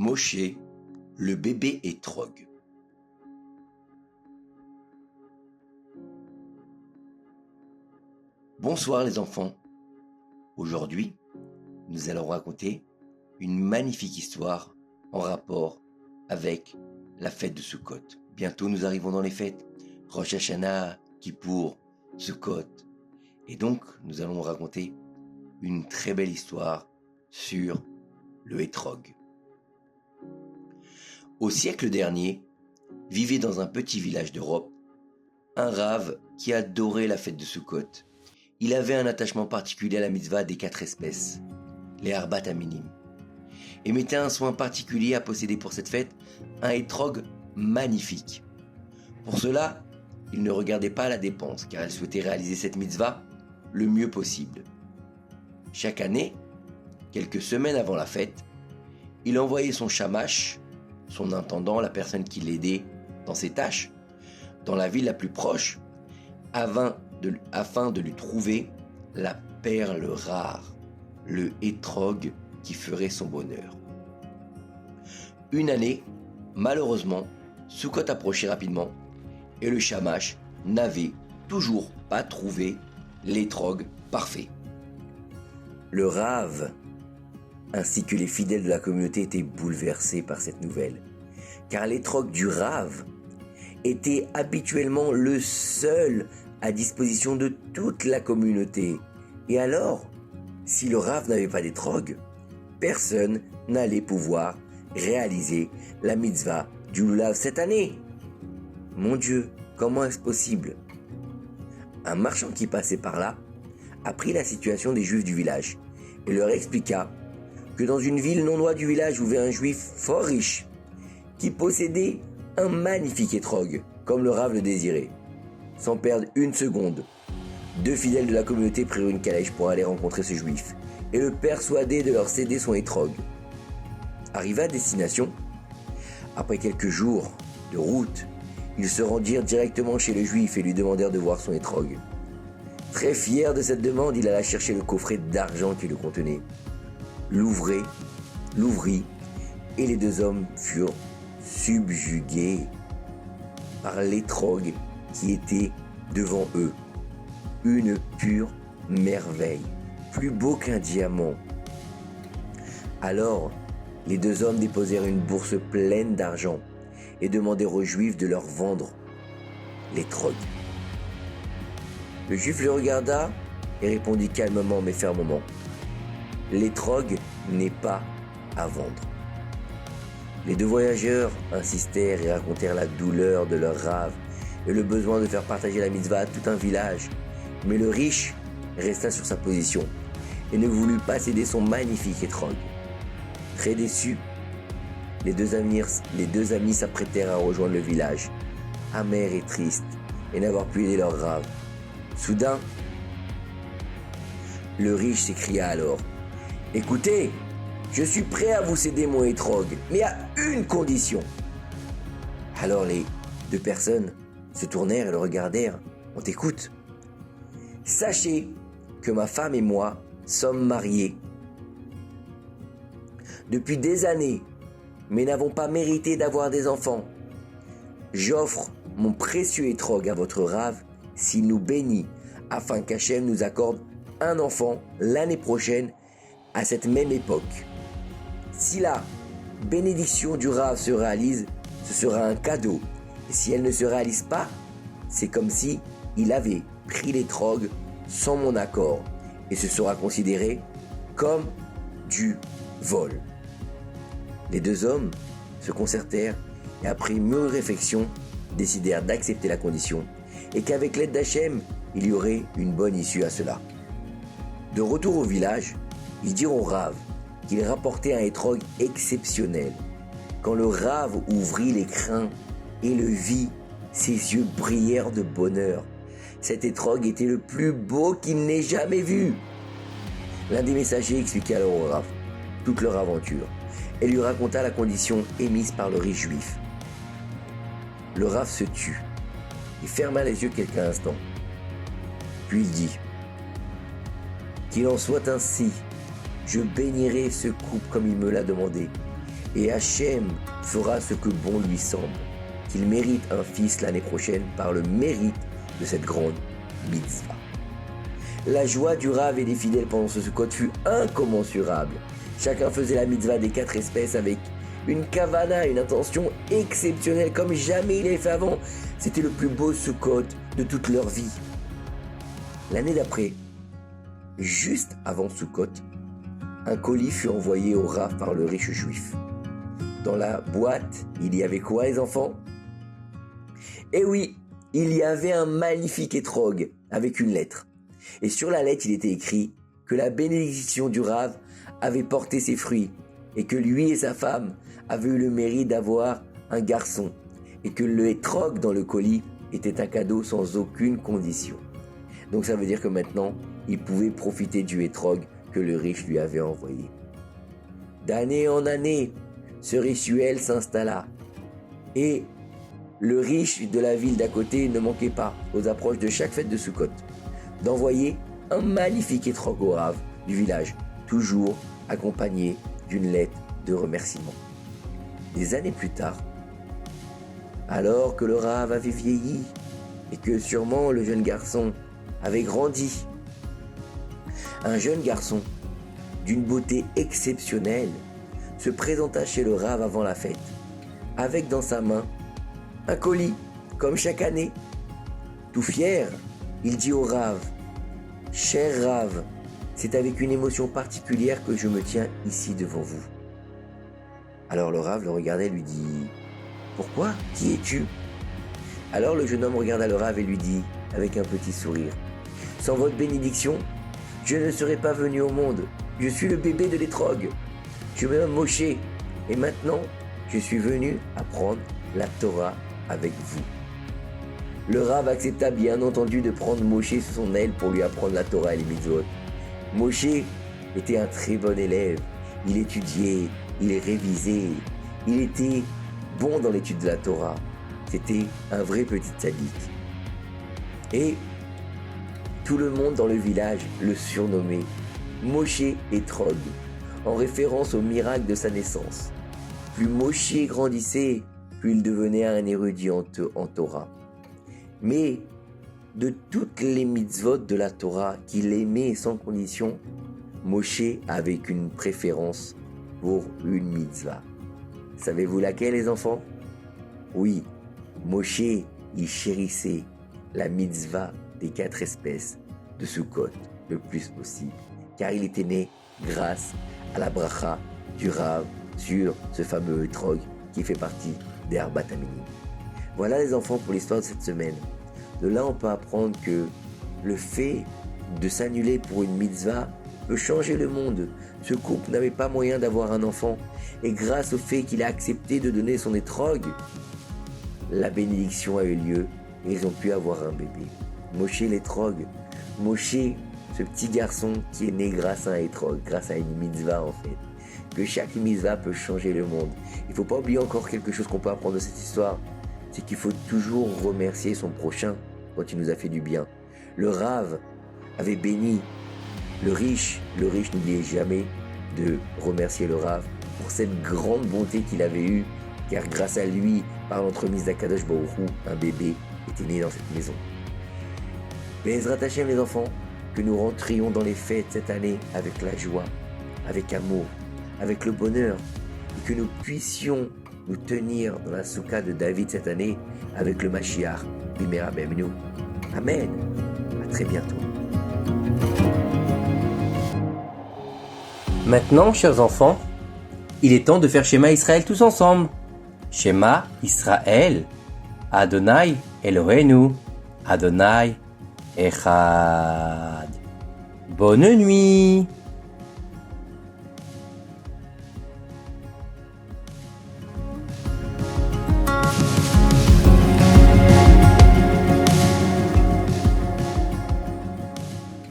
Moshe, le bébé Etrog. Bonsoir les enfants. Aujourd'hui, nous allons raconter une magnifique histoire en rapport avec la fête de Sukkot. Bientôt nous arrivons dans les fêtes. Rosh Hashanah, Kippour, Sukkot. Et donc, nous allons raconter une très belle histoire sur le Etrog. Au siècle dernier, vivait dans un petit village d'Europe un rave qui adorait la fête de Sukkot. Il avait un attachement particulier à la mitzvah des 4 espèces, les Arbat Aminim, et mettait un soin particulier à posséder pour cette fête un Etrog magnifique. Pour cela, il ne regardait pas la dépense, car il souhaitait réaliser cette mitzvah le mieux possible. Chaque année, quelques semaines avant la fête, il envoyait son shamash, son intendant, la personne qui l'aidait dans ses tâches, dans la ville la plus proche, afin de lui trouver la perle rare, le Etrog qui ferait son bonheur. Une année, malheureusement, Sukkot approchait rapidement et le shamash n'avait toujours pas trouvé l'Etrog parfait. Le rave ainsi que les fidèles de la communauté étaient bouleversés par cette nouvelle, car l'Etrog du rave était habituellement le seul à disposition de toute la communauté. Et alors, si le rave n'avait pas d'Etrog, personne n'allait pouvoir réaliser la mitzvah du lulav cette année. Mon Dieu, comment est-ce possible? Un marchand qui passait par là apprit la situation des juifs du village et leur expliqua que dans une ville non loin du village vivait un juif fort riche qui possédait un magnifique Etrog comme le rave le désirait. Sans perdre une seconde, 2 fidèles de la communauté prirent une calèche pour aller rencontrer ce juif et le persuader de leur céder son Etrog. Arrivés à destination, après quelques jours de route, ils se rendirent directement chez le juif et lui demandèrent de voir son Etrog. Très fier de cette demande, il alla chercher le coffret d'argent qui le contenait, l'ouvrit et les 2 hommes furent subjugués par l'Etrog qui était devant eux. Une pure merveille, plus beau qu'un diamant. Alors, les 2 hommes déposèrent une bourse pleine d'argent et demandèrent aux Juifs de leur vendre l'Etrog. Le Juif le regarda et répondit calmement mais fermement: l'Etrog n'est pas à vendre. Les 2 voyageurs insistèrent et racontèrent la douleur de leur rave et le besoin de faire partager la mitzvah à tout un village. Mais le riche resta sur sa position et ne voulut pas céder son magnifique Etrog. Très déçus, les deux amis s'apprêtèrent à rejoindre le village, amers et tristes, et n'avoir pu aider leur rave. Soudain, le riche s'écria alors: écoutez, je suis prêt à vous céder mon Etrog, mais à une condition. Alors les 2 personnes se tournèrent et le regardèrent. On t'écoute. Sachez que ma femme et moi sommes mariés depuis des années, mais n'avons pas mérité d'avoir des enfants. J'offre mon précieux Etrog à votre rave s'il nous bénit, afin qu'Hachem nous accorde un enfant l'année prochaine à cette même époque. Si la bénédiction du rave se réalise, ce sera un cadeau. Et si elle ne se réalise pas, c'est comme si il avait pris l'Etrog sans mon accord et ce sera considéré comme du vol. Les 2 hommes se concertèrent et après mûre réflexion décidèrent d'accepter la condition et qu'avec l'aide d'Hachem, il y aurait une bonne issue à cela. De retour au village, ils dirent au rave qu'il rapportait un Etrog exceptionnel. Quand le rave ouvrit les crins et le vit, ses yeux brillèrent de bonheur. Cet Etrog était le plus beau qu'il n'ait jamais vu. L'un des messagers expliqua alors au rave toute leur aventure et lui raconta la condition émise par le riche juif. Le rave se tut et ferma les yeux quelques instants. Puis il dit: qu'il en soit ainsi, je bénirai ce couple comme il me l'a demandé, et Hachem fera ce que bon lui semble, qu'il mérite un fils l'année prochaine par le mérite de cette grande mitzvah. La joie du Rav et des fidèles pendant ce Sukkot fut incommensurable. Chacun faisait la mitzvah des 4 espèces avec une kavana, une intention exceptionnelle comme jamais il avait fait avant. C'était le plus beau Sukkot de toute leur vie. L'année d'après, juste avant Sukkot, un colis fut envoyé au Rav par le riche juif. Dans la boîte, il y avait quoi, les enfants? Eh oui, il y avait un magnifique étrog avec une lettre. Et sur la lettre, il était écrit que la bénédiction du Rav avait porté ses fruits et que lui et sa femme avaient eu le mérite d'avoir un garçon et que le étrog dans le colis était un cadeau sans aucune condition. Donc ça veut dire que maintenant, il pouvait profiter du étrog que le riche lui avait envoyé. D'année en année, ce rituel s'installa et le riche de la ville d'à côté ne manquait pas, aux approches de chaque fête de Sukkot, d'envoyer un magnifique étrog au Rav du village, toujours accompagné d'une lettre de remerciement. Des années plus tard, alors que le Rav avait vieilli et que sûrement le jeune garçon avait grandi, un jeune garçon d'une beauté exceptionnelle se présenta chez le Rav avant la fête, avec dans sa main un colis, comme chaque année. Tout fier, il dit au Rav: « Cher Rav, c'est avec une émotion particulière que je me tiens ici devant vous. » Alors le Rav le regardait et lui dit: « Pourquoi? Qui es-tu » Alors le jeune homme regarda le Rav et lui dit, avec un petit sourire: « Sans votre bénédiction, je ne serais pas venu au monde. Je suis le bébé de l'étrog. Je me nomme Moshe et maintenant, je suis venu apprendre la Torah avec vous. » Le Rav accepta bien entendu de prendre Moshe sous son aile pour lui apprendre la Torah et les mitzvot. Moshe était un très bon élève. Il étudiait, il révisait, il était bon dans l'étude de la Torah. C'était un vrai petit tzaddik. Et tout le monde dans le village le surnommait Moshe Etrog, en référence au miracle de sa naissance. Plus Moshe grandissait, plus il devenait un érudit en Torah. Mais de toutes les mitzvot de la Torah qu'il aimait sans condition, Moshe avait une préférence pour une mitzvah. Savez-vous laquelle, les enfants? Oui, Moshe, il chérissait la mitzvah des 4 espèces de Sukkot le plus possible, car il était né grâce à la bracha du Rav sur ce fameux étrog qui fait partie des Arbat Aminim. Voilà, les enfants, pour l'histoire de cette semaine. De là, on peut apprendre que le fait de s'annuler pour une mitzvah peut changer le monde. Ce couple n'avait pas moyen d'avoir un enfant, et grâce au fait qu'il a accepté de donner son étrog, la bénédiction a eu lieu et ils ont pu avoir un bébé. Moshe l'étrog, Moshe, ce petit garçon qui est né grâce à un étrog, grâce à une mitzvah en fait. Que chaque mitzvah peut changer le monde. Il ne faut pas oublier encore quelque chose qu'on peut apprendre de cette histoire, c'est qu'il faut toujours remercier son prochain quand il nous a fait du bien. Le Rav avait béni le riche n'oubliait jamais de remercier le Rav pour cette grande bonté qu'il avait eue, car grâce à lui, par l'entremise d'Akadosh Baruch Hu, un bébé était né dans cette maison. Be'ezrat Hashem, les enfants, que nous rentrions dans les fêtes cette année avec la joie, avec amour, avec le bonheur, et que nous puissions nous tenir dans la soukha de David cette année avec le Mashiach, Bimera Be'emnu. Amen. À très bientôt. Maintenant, chers enfants, il est temps de faire Shema Israël tous ensemble. Shema Israël, Adonai Eloheinu, Adonai Echad. Bonne nuit.